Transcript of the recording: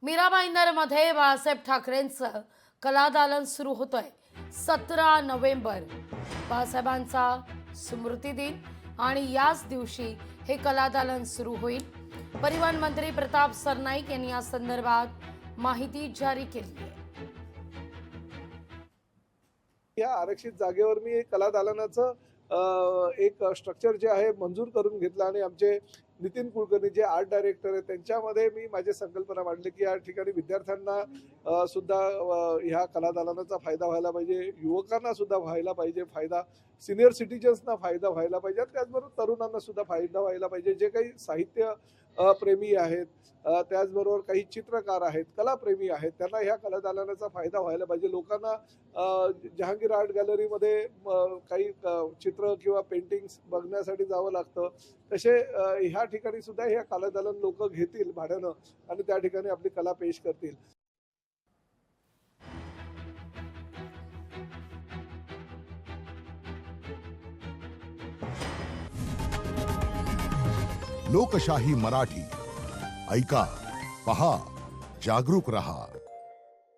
मीराबाईंदरमध्ये बाळासाहेब ठाकरेंचं कलादालन सुरू होतंय 17 नोव्हेंबर, बाळासाहेबांचा स्मृती दिन आणि याच दिवशी हे कलादालन सुरू होईल. परिवहन मंत्री प्रताप सरनाईक यांनी या संदर्भात माहिती जारी केली आहे. या आरक्षित जागेवर मी कला दालनाचं एक स्ट्रक्चर जे आहे मंजूर करून घेतलं आणि आमचे नितीन कुलकर्णी जे आर्ट डायरेक्टर आहेत त्यांच्यामध्ये मी माझी संकल्पना मांडली की या ठिकाणी विद्यार्थ्यांना सुद्धा ह्या कला दालनाचा फायदा व्हायला पाहिजे, युवकांना सुद्धा व्हायला पाहिजे फायदा, सिनियर सिटीजन्सना फायदा व्हायला पाहिजे, त्याचबरोबर तरुणांना सुद्धा फायदा व्हायला पाहिजे. जे काही साहित्य प्रेमी आहेत, त्याचबरोबर काही चित्रकार आहेत, कलाप्रेमी आहेत, त्यांना ह्या कला दालनाचा फायदा व्हायला पाहिजे. लोकांना जहांगीर आर्ट गॅलरीमध्ये काही चित्र किंवा पेंटिंग्स बघण्यासाठी जावं लागतं. तसे ह्या ठिकाणी सुद्धा ह्या कला दालन लोक घेतील भाड्यानं आणि त्या ठिकाणी आपली कला पेश करतील. लोकशाही मराठी ऐका, पहा, जागरूक रहा.